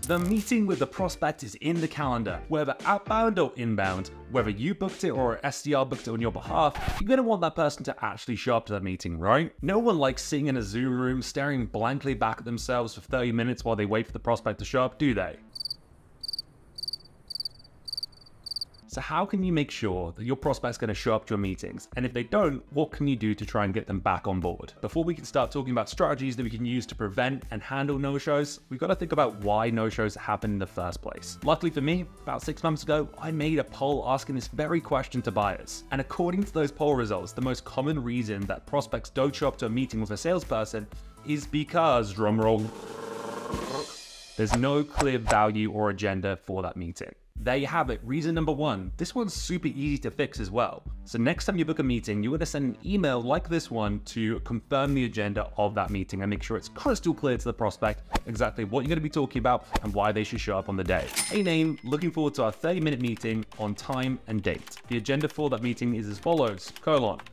The meeting with the prospect is in the calendar, whether outbound or inbound. Whether you booked it or an SDR booked it on your behalf, you're going to want that person to actually show up to that meeting, right? No one likes sitting in a Zoom room staring blankly back at themselves for 30 minutes while they wait for the prospect to show up, do they? So how can you make sure that your prospect's going to show up to your meetings? And if they don't, what can you do to try and get them back on board? Before we can start talking about strategies that we can use to prevent and handle no-shows, we've got to think about why no-shows happen in the first place. Luckily for me, about 6 months ago, I made a poll asking this very question to buyers. And according to those poll results, the most common reason that prospects don't show up to a meeting with a salesperson is because, drumroll, there's no clear value or agenda for that meeting. There you have it, reason number 1. This one's super easy to fix as well. So next time you book a meeting, you're going to send an email like this one to confirm the agenda of that meeting and make sure it's crystal clear to the prospect exactly what you're going to be talking about and why they should show up on the day. Hey name, looking forward to our 30-minute meeting on time and date. The agenda for that meeting is as follows, :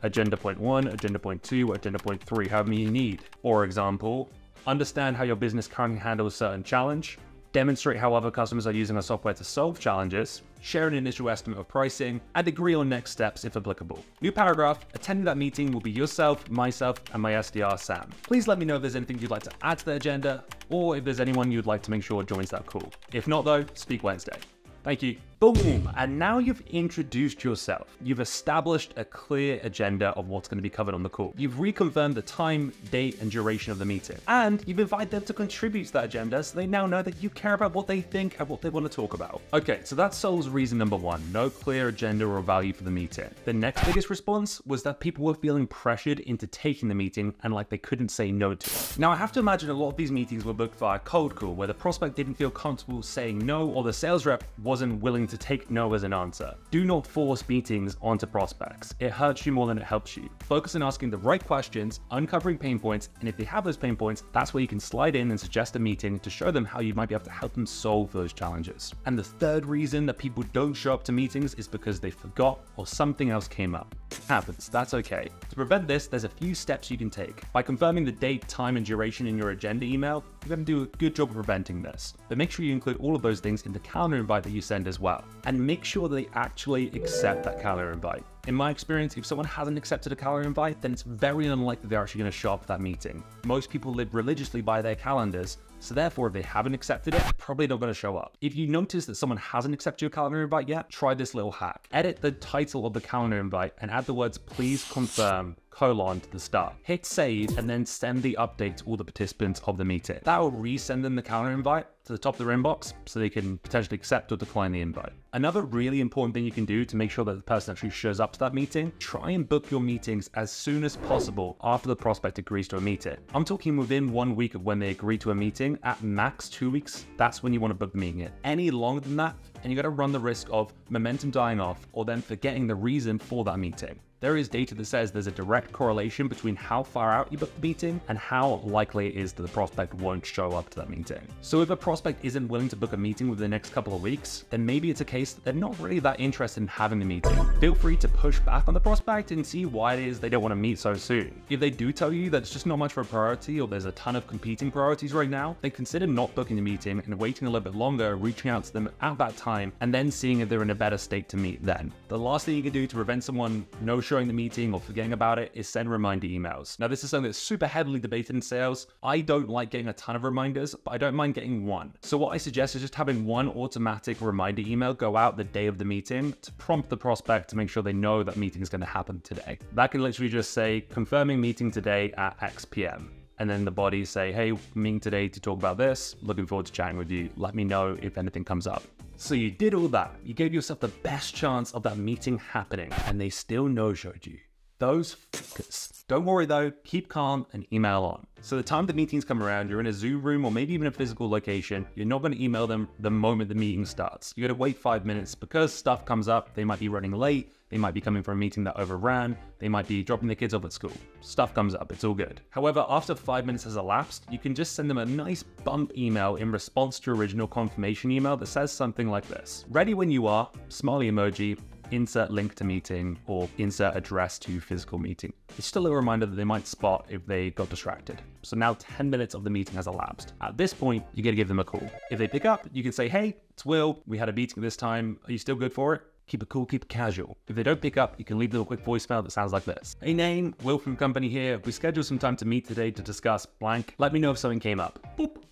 agenda point 1, agenda point 2, agenda point 3, however many you need. For example, understand how your business currently handles a certain challenge, demonstrate how other customers are using our software to solve challenges, share an initial estimate of pricing, and agree on next steps if applicable. New paragraph, attending that meeting will be yourself, myself, and my SDR, Sam. Please let me know if there's anything you'd like to add to the agenda, or if there's anyone you'd like to make sure joins that call. If not though, speak Wednesday. Thank you. Boom! And now you've introduced yourself. You've established a clear agenda of what's going to be covered on the call. You've reconfirmed the time, date, and duration of the meeting. And you've invited them to contribute to that agenda so they now know that you care about what they think and what they want to talk about. Okay, so that solves reason number 1, no clear agenda or value for the meeting. The next biggest response was that people were feeling pressured into taking the meeting and like they couldn't say no to it. Now I have to imagine a lot of these meetings were booked via cold call where the prospect didn't feel comfortable saying no or the sales rep wasn't willing to take no as an answer. Do not force meetings onto prospects. It hurts you more than it helps you. Focus on asking the right questions, uncovering pain points, and if they have those pain points, that's where you can slide in and suggest a meeting to show them how you might be able to help them solve those challenges. And the third reason that people don't show up to meetings is because they forgot or something else came up. It happens, that's okay. To prevent this, there's a few steps you can take. By confirming the date, time, and duration in your agenda email, you're going to do a good job of preventing this. But make sure you include all of those things in the calendar invite that you send as well. And make sure they actually accept that calendar invite. In my experience, if someone hasn't accepted a calendar invite, then it's very unlikely they're actually going to show up for that meeting. Most people live religiously by their calendars, so therefore if they haven't accepted it, they're probably not going to show up. If you notice that someone hasn't accepted your calendar invite yet, try this little hack. Edit the title of the calendar invite and add the words "please confirm" to the start. Hit save and then send the update to all the participants of the meeting. That will resend them the calendar invite to the top of their inbox so they can potentially accept or decline the invite. Another really important thing you can do to make sure that the person actually shows up to that meeting, try and book your meetings as soon as possible after the prospect agrees to a meeting. I'm talking within 1 week of when they agree to a meeting, at max 2 weeks, that's when you want to book the meeting in. Any longer than that, and you got to run the risk of momentum dying off or then forgetting the reason for that meeting. There is data that says there's a direct correlation between how far out you book the meeting and how likely it is that the prospect won't show up to that meeting. So if a prospect isn't willing to book a meeting within the next couple of weeks, then maybe it's a case that they're not really that interested in having the meeting. Feel free to push back on the prospect and see why it is they don't want to meet so soon. If they do tell you that it's just not much of a priority or there's a ton of competing priorities right now, then consider not booking the meeting and waiting a little bit longer, reaching out to them at that time, and then seeing if they're in a better state to meet then. The last thing you can do to prevent someone no-showing the meeting or forgetting about it is send reminder emails. Now this is something that's super heavily debated in sales. I don't like getting a ton of reminders, but I don't mind getting one. So what I suggest is just having one automatic reminder email go out the day of the meeting to prompt the prospect to make sure they know that meeting is going to happen today. That can literally just say, confirming meeting today at X PM. And then the body say, hey, meeting today to talk about this. Looking forward to chatting with you. Let me know if anything comes up. So you did all that. You gave yourself the best chance of that meeting happening, and they still no-showed you. Those fuckers. Don't worry though, keep calm and email on. So the time the meetings come around, you're in a Zoom room or maybe even a physical location, you're not going to email them the moment the meeting starts. You got to wait 5 minutes because stuff comes up. They might be running late. They might be coming for a meeting that overran. They might be dropping their kids off at school. Stuff comes up, it's all good. However, after 5 minutes has elapsed, you can just send them a nice bump email in response to your original confirmation email that says something like this. Ready when you are, smiley emoji, insert link to meeting or insert address to physical meeting. It's just a little reminder that they might spot if they got distracted. So now 10 minutes of the meeting has elapsed. At this point, you gotta give them a call. If they pick up, you can say, hey, it's Will. We had a meeting this time. Are you still good for it? Keep it cool, keep it casual. If they don't pick up, you can leave them a quick voicemail that sounds like this. Hey name, Will from company here. We scheduled some time to meet today to discuss blank. Let me know if something came up. Boop.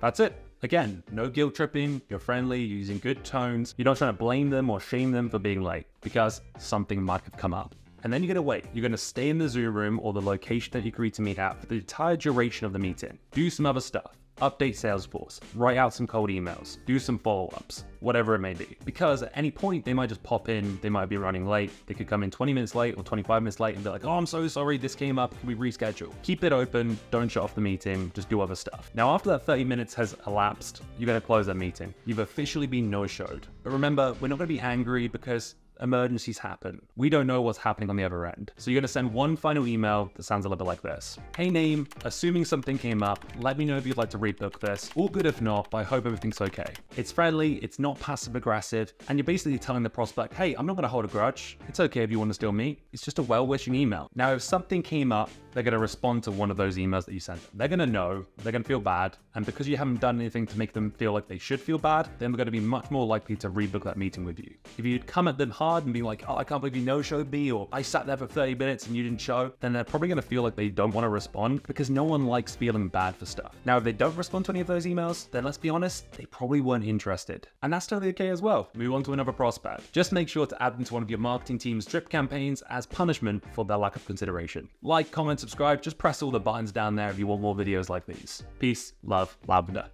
That's it. Again, no guilt tripping, you're friendly, you're using good tones. You're not trying to blame them or shame them for being late because something might have come up. And then you're gonna wait. You're gonna stay in the Zoom room or the location that you agreed to meet at for the entire duration of the meeting. Do some other stuff. Update Salesforce, write out some cold emails, do some follow-ups, whatever it may be. Because at any point, they might just pop in, they might be running late, they could come in 20 minutes late or 25 minutes late and be like, oh, I'm so sorry, this came up, can we reschedule? Keep it open, don't shut off the meeting, just do other stuff. Now, after that 30 minutes has elapsed, you're gonna close that meeting. You've officially been no-showed. But remember, we're not gonna be angry because emergencies happen. We don't know what's happening on the other end. So you're gonna send one final email that sounds a little bit like this. Hey name, assuming something came up, let me know if you'd like to rebook this. All good if not, but I hope everything's okay. It's friendly, it's not passive aggressive, and you're basically telling the prospect, hey, I'm not gonna hold a grudge. It's okay if you wanna still meet. It's just a well-wishing email. Now, if something came up, they're gonna respond to one of those emails that you sent them. They're gonna know, they're gonna feel bad, and because you haven't done anything to make them feel like they should feel bad, then they're gonna be much more likely to rebook that meeting with you. If you'd come at them hard and be like, oh, I can't believe you no-showed me, or I sat there for 30 minutes and you didn't show, then they're probably gonna feel like they don't wanna respond because no one likes feeling bad for stuff. Now, if they don't respond to any of those emails, then let's be honest, they probably weren't interested. And that's totally okay as well. Move on to another prospect. Just make sure to add them to one of your marketing team's drip campaigns as punishment for their lack of consideration. Like, comment, subscribe, just press all the buttons down there if you want more videos like these. Peace, love, lavender.